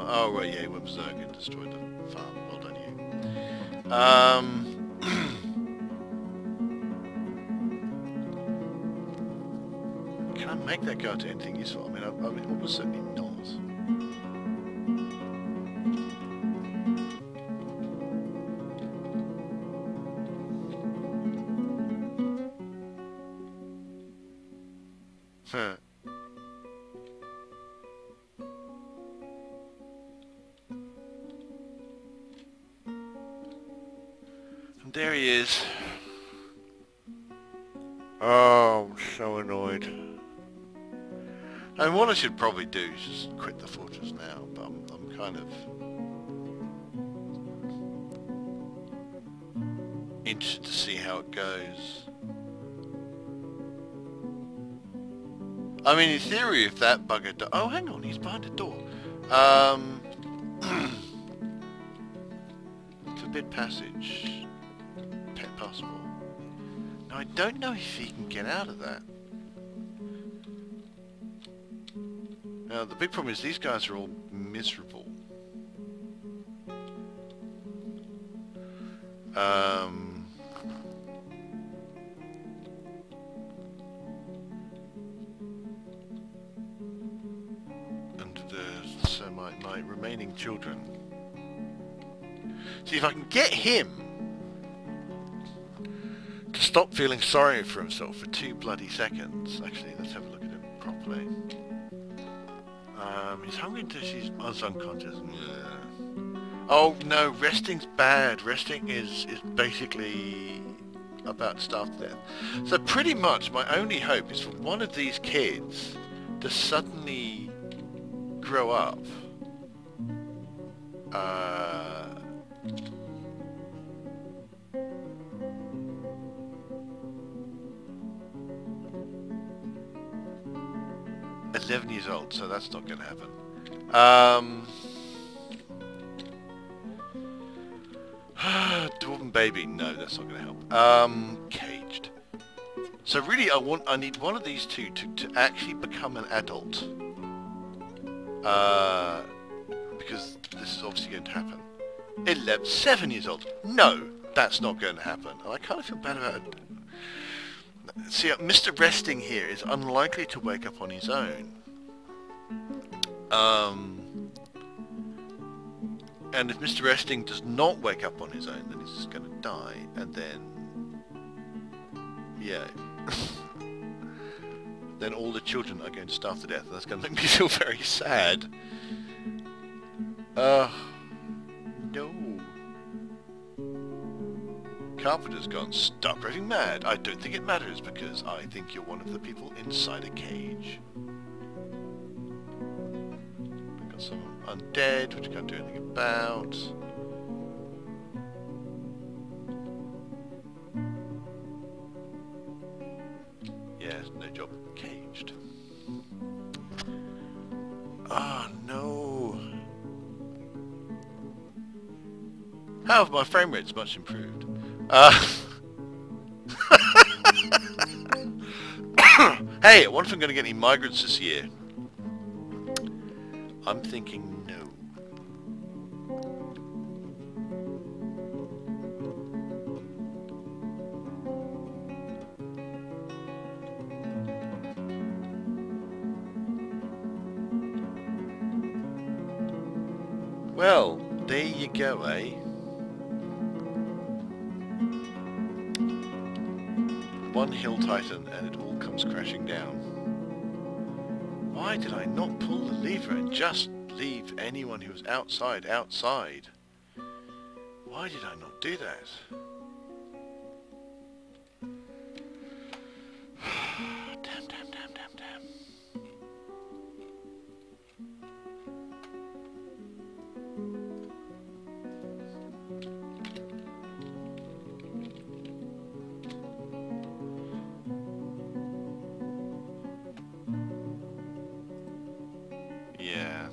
Oh, right, yeah, he went berserk and destroyed the farm. Well done, you. Can I make that go to anything useful? I mean, almost certainly not. Huh. There he is. Oh, I'm so annoyed. And what I should probably do is just quit the fortress now, but I'm kind of interested to see how it goes. I mean, in theory, if that bugger... oh, hang on, he's behind a door. Forbid passage. Pet passport. Now, I don't know if he can get out of that. Now, the big problem is these guys are all miserable. And so my remaining children. See if I can get him to stop feeling sorry for himself for 2 bloody seconds. Actually, let's have a look at him properly. He's hungry until she's unconscious. Oh no, resting's bad. Resting is basically about to starve to death. So pretty much my only hope is for one of these kids to suddenly grow up. 11 years old, so that's not going to happen. Dwarven baby, no, that's not going to help. Caged. So really, I need one of these two to actually become an adult. Because this is obviously going to happen. 7 years old. No, that's not going to happen. And I kind of feel bad about it. See, Mr. Resting here is unlikely to wake up on his own. And if Mr. Resting does not wake up on his own, then he's just going to die. And then, yeah, then all the children are going to starve to death. And that's going to make me feel very sad. No. Carpenter's gone stark raving mad. I don't think it matters because I think you're one of the people inside a cage. We've got some undead, which I can't do anything about. Yeah, no job. Caged. Ah, no. However, my frame rate's much improved. Hey, I wonder if I'm going to get any migrants this year. I'm thinking no. Well, there you go, eh? One hill titan and it all comes crashing down. Why did I not pull the lever and just leave anyone who was outside? Why did I not do that? Damn. Yeah.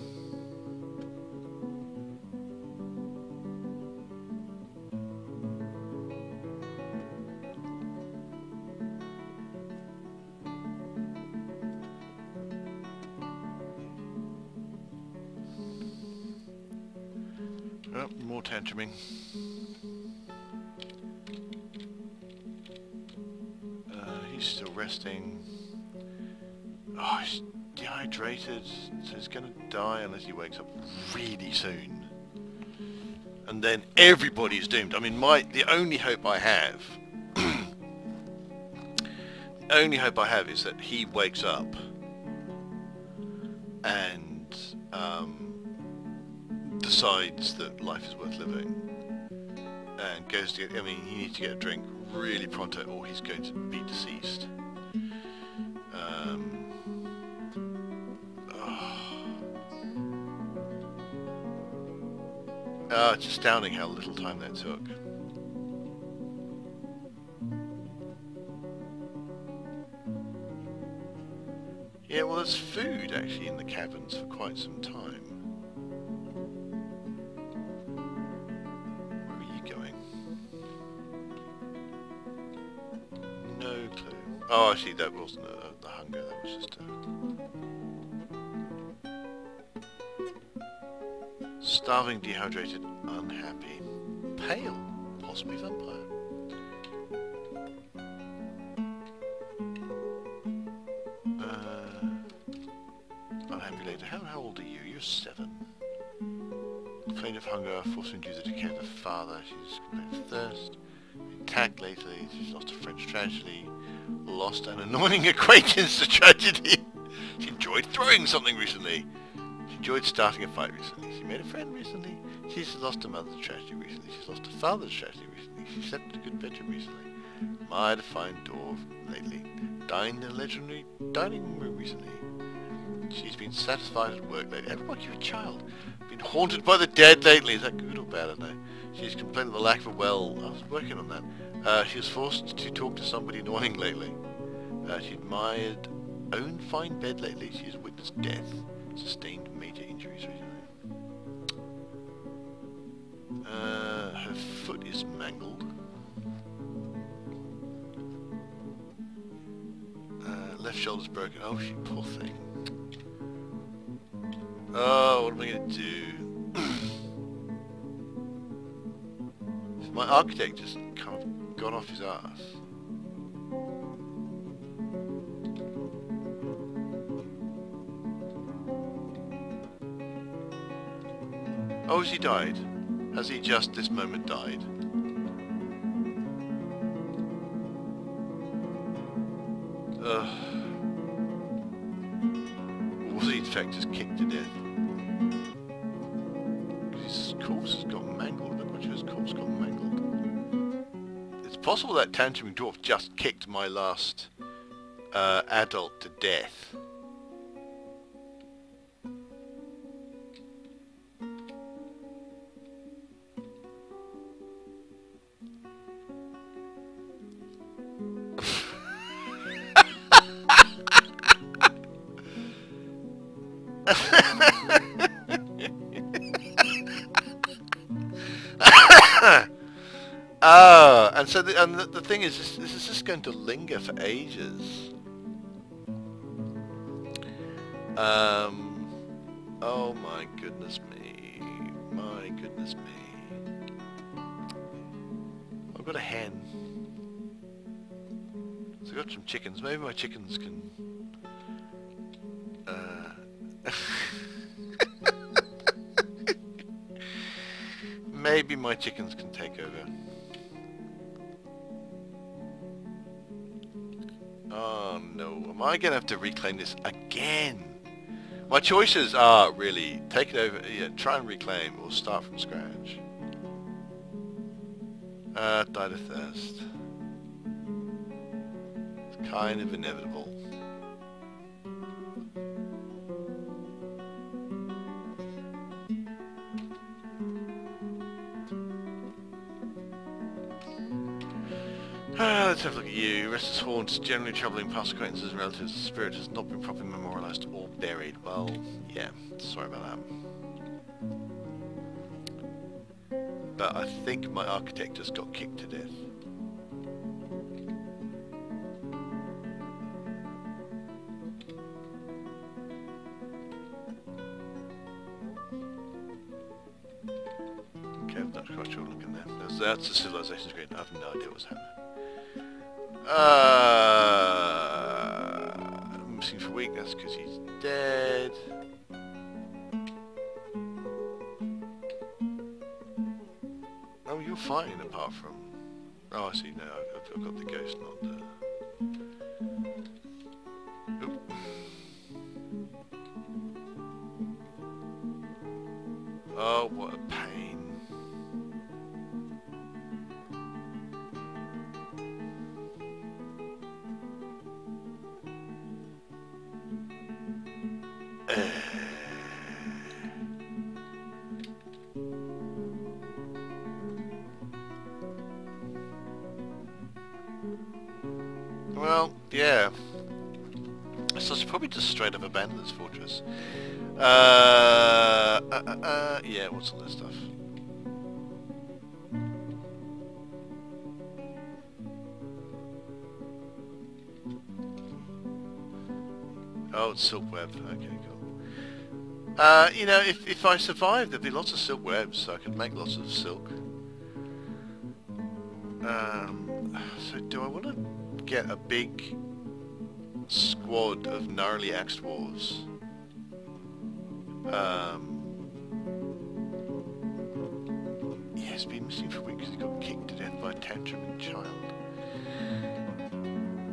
Oh, more tantruming. He's still resting. Oh, he's dehydrated, so he's gonna die unless he wakes up really soon. And then everybody's doomed. I mean, the only hope I have, is that he wakes up and decides that life is worth living and goes to get, I mean, he needs to get a drink really pronto or he's going to be deceased. It's astounding how little time that took. Yeah, well, there's food actually in the cabins for quite some time. Where are you going? No clue. Oh, actually, that wasn't the hunger. That was just starving, dehydrated, unhappy, pale, possibly vampire. Unhappy later. How old are you? You're 7. Complained of hunger, forced to induce her to care for the father. She's complained of thirst. Attacked lately. She's lost a French tragedy. Lost an annoying acquaintance to tragedy. She enjoyed throwing something recently. She enjoyed starting a fight recently. She made a friend recently. She's lost a mother's tragedy recently. She's lost a father's tragedy recently. She slept in a good bedroom recently. Might have found dwarf lately. Dined in a legendary dining room recently. She's been satisfied at work lately. Everyone, you're a child. Been haunted by the dead lately. Is that good or bad? I don't know. She's complained of the lack of a well. I was working on that. She was forced to talk to somebody annoying lately. She admired own fine bed lately. She has witnessed death. Sustained major injuries recently. Her foot is mangled. Left shoulder's broken. Oh, she poor thing. Oh, what am I going to do? My architect just kind of gone off his ass. Oh, has he died? Has he just this moment died? Or was he in fact just kicked to death? His corpse has got mangled. I'm not sure his corpse got mangled. It's possible that tantruming dwarf just kicked my last adult to death. Oh, and so the thing is, this is just going to linger for ages. Oh my goodness me, my goodness me. I've got a hen. So I've got some chickens. Maybe my chickens can. Maybe my chickens can take over. Oh no, am I going to have to reclaim this again? My choices are really take it over, yeah, try and reclaim or start from scratch. Died of thirst. It's kind of inevitable. Let's have a look at you. Restless haunts, generally troubling past acquaintances and relatives. The spirit has not been properly memorialised or buried. Well, yeah, sorry about that. But I think my architect just got kicked to death. Okay, I'm not quite sure what I'm looking there. That's the civilization screen. I have no idea what's happening. Missing for a week, that's because he's dead. Oh, you're fine apart from... Oh, I see, no, I've got the ghost, not the... Oop. Oh, what a pain. Well, yeah. So it's probably just straight up abandon this fortress. Yeah, what's all this stuff? Oh, it's silk web. Okay, cool. You know, if I survive, there'd be lots of silk webs, so I could make lots of silk. So do I want to get a big squad of gnarly axe dwarves? Yeah, he's been missing for weeks. He got kicked to death by a tantruming child.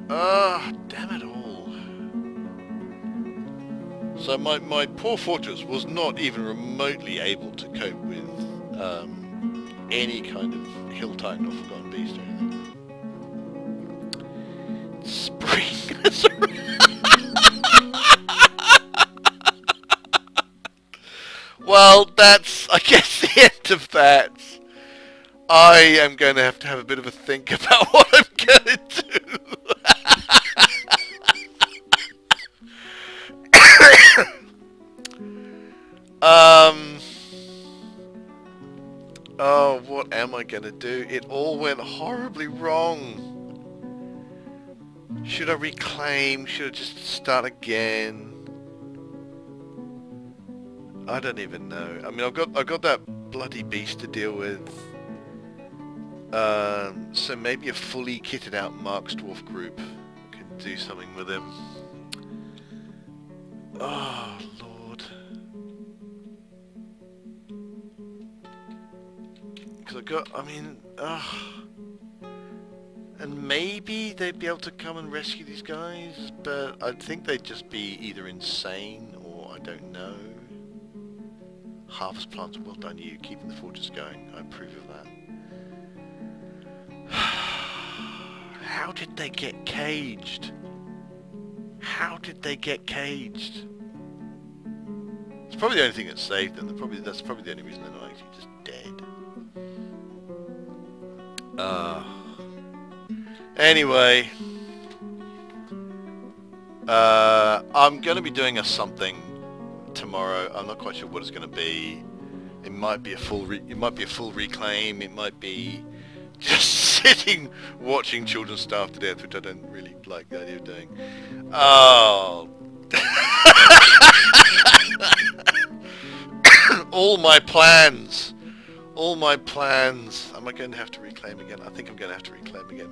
Ah, damn it all. So So my poor fortress was not even remotely able to cope with any kind of hill titan or forgotten beast or anything. Spring. Well, that's, I guess, the end of that. I am going to have a bit of a think about what I'm going to do. Oh, what am I going to do? It all went horribly wrong. Should I reclaim? Should I just start again? I don't even know. I mean, I've got that bloody beast to deal with. So maybe a fully kitted out Mark's Dwarf group can do something with him. Oh, Lord. Because and maybe they'd be able to come and rescue these guys, but I think they'd just be either insane or I don't know. Harvest plants, well done you, keeping the fortress going. I approve of that. How did they get caged? How did they get caged? It's probably the only thing that saved them. That's probably the only reason they're not actually just dead. Anyway, I'm going to be doing a something tomorrow. I'm not quite sure what it's going to be. It might be a full reclaim. It might be just sitting watching children starve to death, which I don't really like the idea of doing. Oh. All my plans. Am I going to have to reclaim again? I think I'm going to have to reclaim again.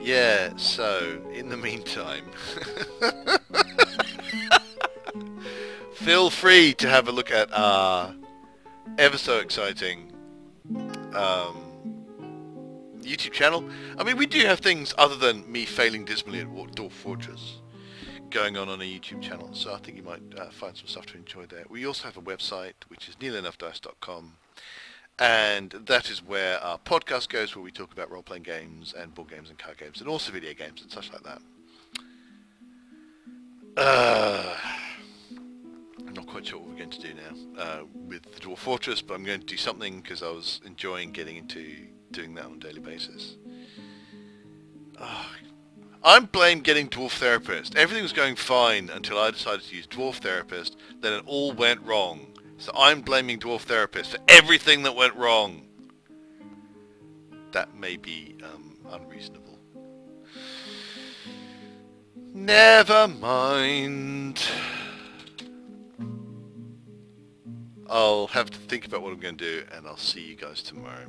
Yeah, so, in the meantime, feel free to have a look at our ever so exciting YouTube channel. I mean, we do have things other than me failing dismally at Dwarf Fortress going on a YouTube channel, so I think you might find some stuff to enjoy there. We also have a website, which is nearlyenough.dice.com, and that is where our podcast goes, where we talk about role-playing games and board games and card games and also video games and such like that. I'm not quite sure what we're going to do now with the Dwarf Fortress, but I'm going to do something because I was enjoying getting into doing that on a daily basis. I'm blamed getting Dwarf Therapist. Everything was going fine until I decided to use Dwarf Therapist, then it all went wrong. So I'm blaming Dwarf Therapist for everything that went wrong. That may be unreasonable. Never mind. I'll have to think about what I'm going to do, and I'll see you guys tomorrow.